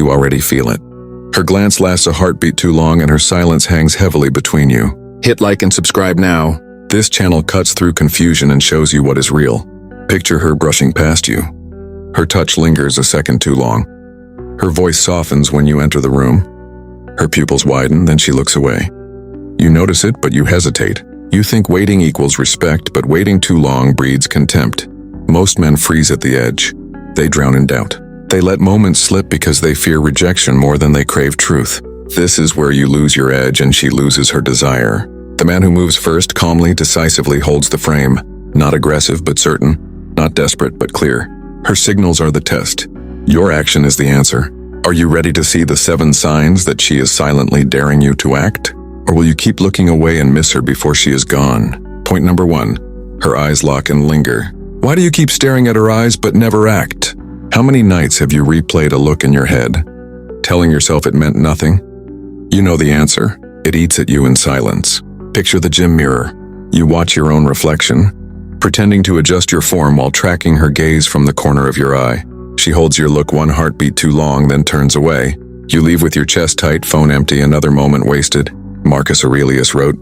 You already feel it. Her glance lasts a heartbeat too long and her silence hangs heavily between you. Hit like and subscribe now. This channel cuts through confusion and shows you what is real. Picture her brushing past you. Her touch lingers a second too long. Her voice softens when you enter the room. Her pupils widen, then she looks away. You notice it, but you hesitate. You think waiting equals respect, but waiting too long breeds contempt. Most men freeze at the edge. They drown in doubt. They let moments slip because they fear rejection more than they crave truth. This is where you lose your edge and she loses her desire. The man who moves first calmly, decisively holds the frame. Not aggressive, but certain. Not desperate, but clear. Her signals are the test. Your action is the answer. Are you ready to see the 7 signs that she is silently daring you to act? Or will you keep looking away and miss her before she is gone? Point number 1. Her eyes lock and linger. Why do you keep staring at her eyes but never act? How many nights have you replayed a look in your head, telling yourself it meant nothing? You know the answer. It eats at you in silence. Picture the gym mirror. You watch your own reflection, pretending to adjust your form while tracking her gaze from the corner of your eye. She holds your look one heartbeat too long, then turns away. You leave with your chest tight, phone empty, another moment wasted. Marcus Aurelius wrote,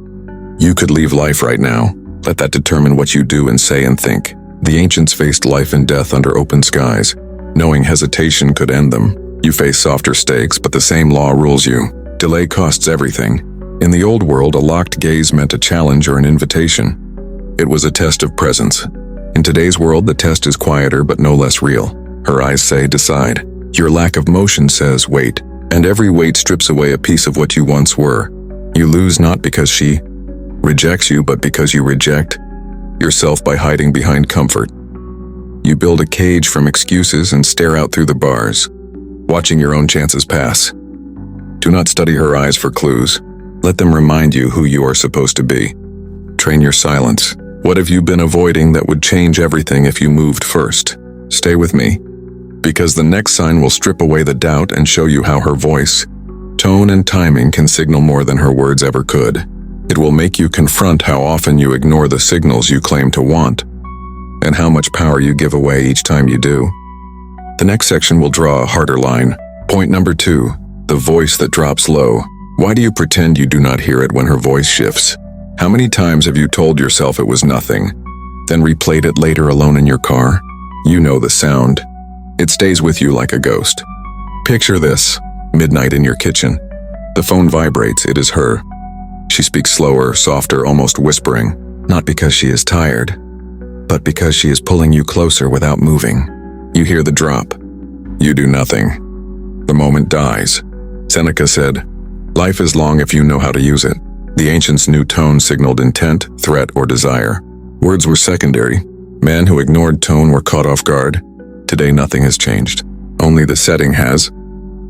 "You could leave life right now. Let that determine what you do and say and think." The ancients faced life and death under open skies, knowing hesitation could end them. You face softer stakes, but the same law rules you. Delay costs everything. In the old world, a locked gaze meant a challenge or an invitation. It was a test of presence. In today's world, the test is quieter but no less real. Her eyes say, decide. Your lack of motion says, wait. And every wait strips away a piece of what you once were. You lose not because she rejects you, but because you reject yourself by hiding behind comfort. You build a cage from excuses and stare out through the bars, watching your own chances pass. Do not study her eyes for clues. Let them remind you who you are supposed to be. Train your silence. What have you been avoiding that would change everything if you moved first? Stay with me, because the next sign will strip away the doubt and show you how her voice, tone, and timing can signal more than her words ever could. It will make you confront how often you ignore the signals you claim to want, and how much power you give away each time you do. The next section will draw a harder line. Point number 2, the voice that drops low. Why do you pretend you do not hear it when her voice shifts? How many times have you told yourself it was nothing, then replayed it later alone in your car? You know the sound. It stays with you like a ghost. Picture this, midnight in your kitchen. The phone vibrates, it is her. She speaks slower, softer, almost whispering, not because she is tired, but because she is pulling you closer without moving. You hear the drop. You do nothing. The moment dies. Seneca said, "Life is long if you know how to use it." The ancients knew tone signaled intent, threat, or desire. Words were secondary. Men who ignored tone were caught off guard. Today nothing has changed. Only the setting has.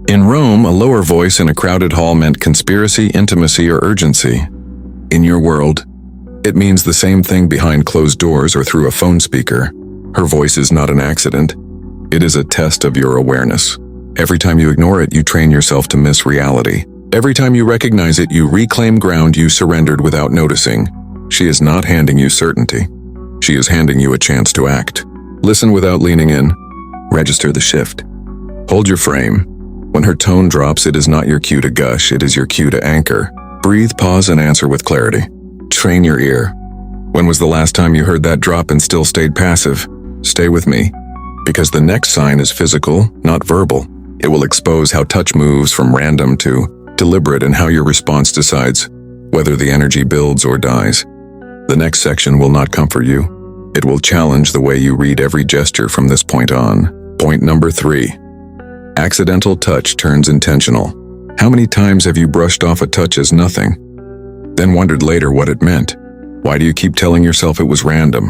In Rome, a lower voice in a crowded hall meant conspiracy, intimacy, or urgency. In your world, it means the same thing behind closed doors or through a phone speaker. Her voice is not an accident. It is a test of your awareness. Every time you ignore it, you train yourself to miss reality. Every time you recognize it, you reclaim ground you surrendered without noticing. She is not handing you certainty. She is handing you a chance to act. Listen without leaning in. Register the shift. Hold your frame. When her tone drops, it is not your cue to gush, it is your cue to anchor. Breathe, pause, and answer with clarity. Train your ear. When was the last time you heard that drop and still stayed passive? Stay with me, because the next sign is physical, not verbal. It will expose how touch moves from random to deliberate and how your response decides whether the energy builds or dies. The next section will not comfort you. It will challenge the way you read every gesture from this point on. Point number 3. Accidental touch turns intentional. How many times have you brushed off a touch as nothing, then wondered later what it meant? Why do you keep telling yourself it was random,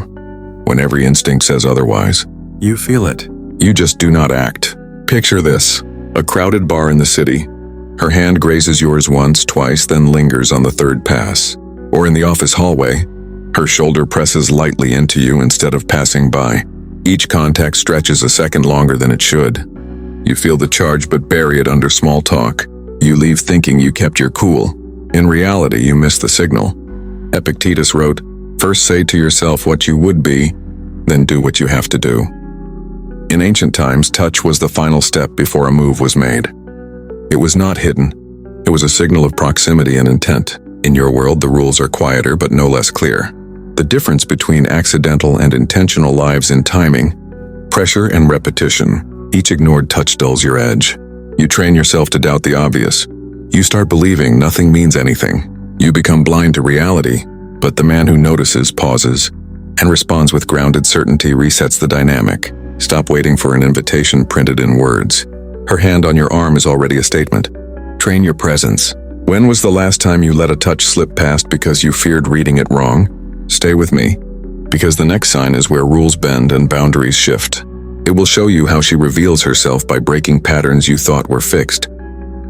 when every instinct says otherwise? You feel it. You just do not act. Picture this, a crowded bar in the city. Her hand grazes yours once, twice, then lingers on the third pass. Or in the office hallway, her shoulder presses lightly into you instead of passing by. Each contact stretches a second longer than it should. You feel the charge but bury it under small talk. You leave thinking you kept your cool. In reality, you miss the signal. Epictetus wrote, "First say to yourself what you would be, then do what you have to do." In ancient times, touch was the final step before a move was made. was not hidden. It was a signal of proximity and intent. In your world, the rules are quieter but no less clear. The difference between accidental and intentional lies in timing, pressure, and repetition. Each ignored touch dulls your edge. You train yourself to doubt the obvious. You start believing nothing means anything. You become blind to reality, but the man who notices, pauses, and responds with grounded certainty resets the dynamic. Stop waiting for an invitation printed in words. Her hand on your arm is already a statement. Train your presence. When was the last time you let a touch slip past because you feared reading it wrong? Stay with me, because the next sign is where rules bend and boundaries shift. It will show you how she reveals herself by breaking patterns you thought were fixed,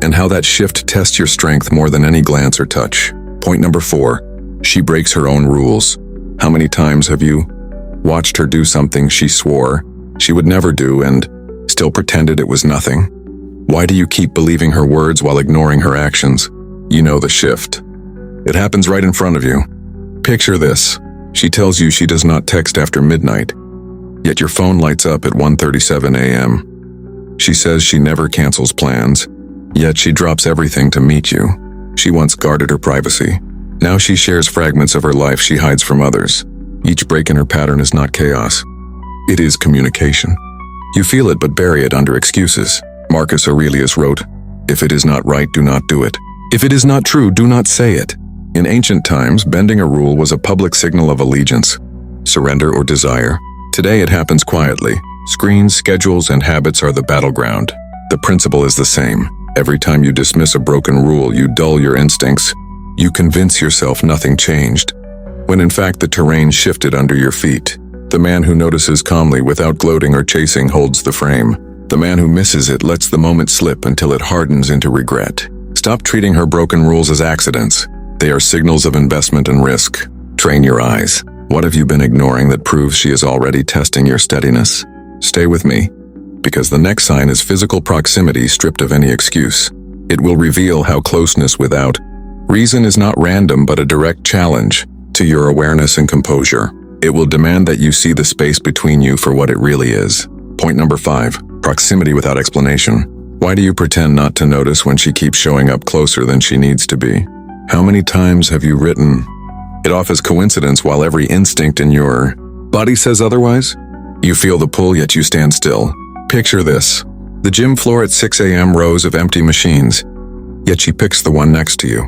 and how that shift tests your strength more than any glance or touch. Point number 4, she breaks her own rules. How many times have you watched her do something she swore she would never do and still pretended it was nothing? Why do you keep believing her words while ignoring her actions? You know the shift. It happens right in front of you. Picture this. She tells you she does not text after midnight, yet your phone lights up at 1:37 a.m. She says she never cancels plans, yet she drops everything to meet you. She once guarded her privacy. Now she shares fragments of her life she hides from others. Each break in her pattern is not chaos. It is communication. You feel it but bury it under excuses. Marcus Aurelius wrote, "If it is not right, do not do it. If it is not true, do not say it." In ancient times, bending a rule was a public signal of allegiance, surrender, or desire. Today it happens quietly. Screens, schedules, and habits are the battleground. The principle is the same. Every time you dismiss a broken rule, you dull your instincts. You convince yourself nothing changed, when in fact the terrain shifted under your feet. The man who notices calmly without gloating or chasing holds the frame. The man who misses it lets the moment slip until it hardens into regret. Stop treating her broken rules as accidents. They are signals of investment and risk. Train your eyes. What have you been ignoring that proves she is already testing your steadiness? Stay with me, because the next sign is physical proximity stripped of any excuse. It will reveal how closeness without reason is not random but a direct challenge to your awareness and composure. It will demand that you see the space between you for what it really is. Point number 5, proximity without explanation. Why do you pretend not to notice when she keeps showing up closer than she needs to be? How many times have you written it off as coincidence while every instinct in your body says otherwise? You feel the pull, yet you stand still. Picture this. The gym floor at 6 a.m., rows of empty machines, yet she picks the one next to you.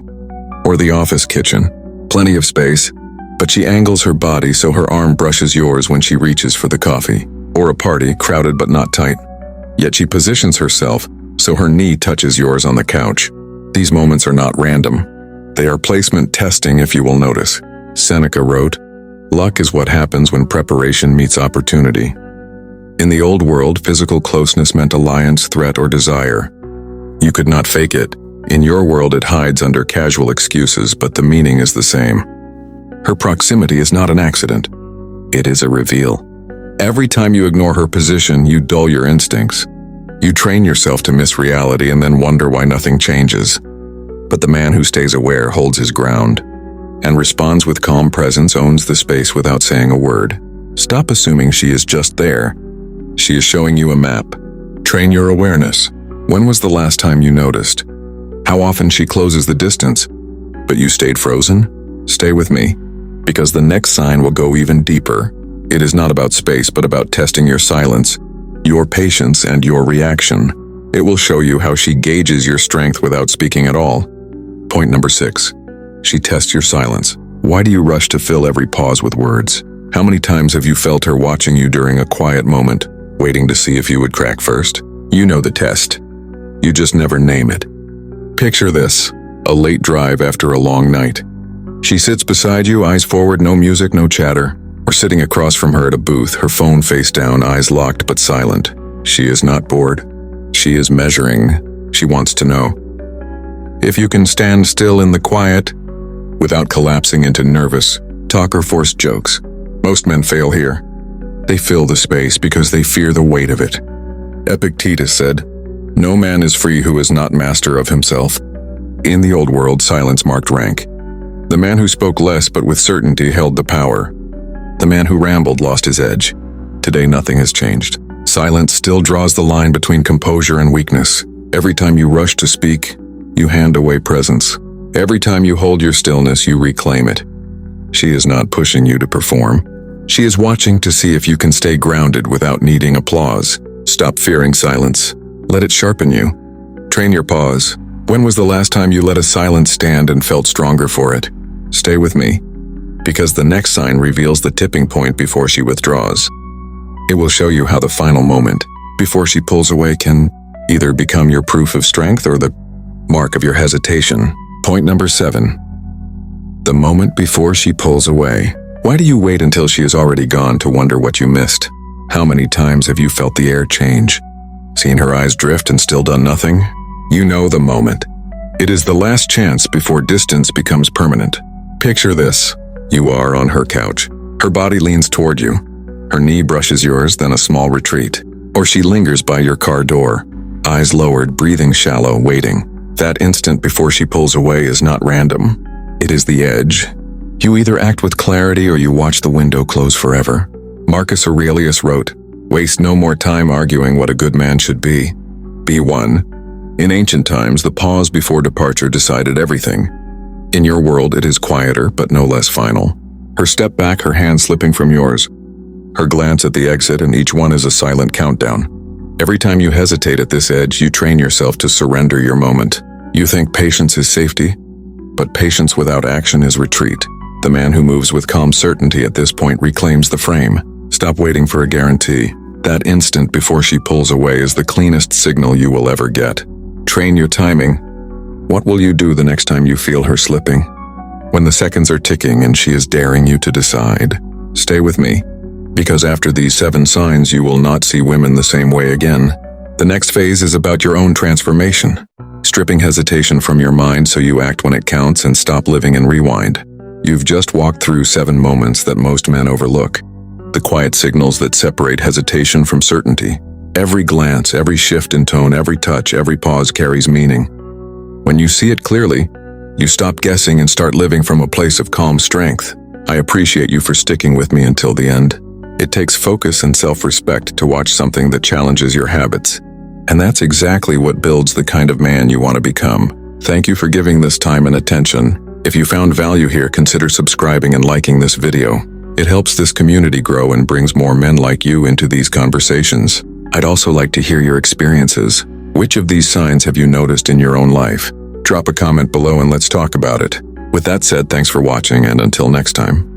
Or the office kitchen. Plenty of space, but she angles her body so her arm brushes yours when she reaches for the coffee. Or a party, crowded but not tight, yet she positions herself so her knee touches yours on the couch. These moments are not random. They are placement testing, if you will notice. Seneca wrote, "Luck is what happens when preparation meets opportunity." In the old world, physical closeness meant alliance, threat, or desire. You could not fake it. In your world, it hides under casual excuses, but the meaning is the same. Her proximity is not an accident. It is a reveal. Every time you ignore her position, you dull your instincts. You train yourself to miss reality and then wonder why nothing changes. But the man who stays aware holds his ground and responds with calm presence, owns the space without saying a word. Stop assuming she is just there. She is showing you a map. Train your awareness. When was the last time you noticed how often she closes the distance, but you stayed frozen? Stay with me, because the next sign will go even deeper. It is not about space, but about testing your silence, your patience, and your reaction. It will show you how she gauges your strength without speaking at all. Point number 6. She tests your silence. Why do you rush to fill every pause with words? How many times have you felt her watching you during a quiet moment, waiting to see if you would crack first? You know the test. You just never name it. Picture this, a late drive after a long night. She sits beside you, eyes forward, no music, no chatter. Or sitting across from her at a booth, her phone face down, eyes locked but silent. She is not bored. She is measuring. She wants to know if you can stand still in the quiet without collapsing into nervous talk or forced jokes. Most men fail here. They fill the space because they fear the weight of it. Epictetus said, "No man is free who is not master of himself." In the old world, silence marked rank. The man who spoke less but with certainty held the power. The man who rambled lost his edge. Today nothing has changed. Silence still draws the line between composure and weakness. Every time you rush to speak, you hand away presence. Every time you hold your stillness, you reclaim it. She is not pushing you to perform. She is watching to see if you can stay grounded without needing applause. Stop fearing silence. Let it sharpen you. Train your pause. When was the last time you let a silence stand and felt stronger for it? Stay with me, because the next sign reveals the tipping point before she withdraws. It will show you how the final moment, before she pulls away, can either become your proof of strength or the mark of your hesitation. Point number 7. The moment before she pulls away. Why do you wait until she is already gone to wonder what you missed? How many times have you felt the air change? Seen her eyes drift and still done nothing? You know the moment. It is the last chance before distance becomes permanent. Picture this. You are on her couch. Her body leans toward you. Her knee brushes yours, then a small retreat. Or she lingers by your car door, eyes lowered, breathing shallow, waiting. That instant before she pulls away is not random. It is the edge. You either act with clarity or you watch the window close forever. Marcus Aurelius wrote, "Waste no more time arguing what a good man should be. Be one." In ancient times, the pause before departure decided everything. In your world, it is quieter, but no less final. Her step back, her hand slipping from yours. Her glance at the exit, and each one is a silent countdown. Every time you hesitate at this edge, you train yourself to surrender your moment. You think patience is safety, but patience without action is retreat. The man who moves with calm certainty at this point reclaims the frame. Stop waiting for a guarantee. That instant before she pulls away is the cleanest signal you will ever get. Train your timing. What will you do the next time you feel her slipping? When the seconds are ticking and she is daring you to decide, stay with me. Because after these 7 signs, you will not see women the same way again. The next phase is about your own transformation. Stripping hesitation from your mind so you act when it counts and stop living in rewind. You've just walked through 7 moments that most men overlook. The quiet signals that separate hesitation from certainty. Every glance, every shift in tone, every touch, every pause carries meaning. When you see it clearly, you stop guessing and start living from a place of calm strength. I appreciate you for sticking with me until the end. It takes focus and self-respect to watch something that challenges your habits. And that's exactly what builds the kind of man you want to become. Thank you for giving this time and attention. If you found value here, consider subscribing and liking this video. It helps this community grow and brings more men like you into these conversations. I'd also like to hear your experiences. Which of these signs have you noticed in your own life? Drop a comment below and let's talk about it. With that said, thanks for watching, and until next time.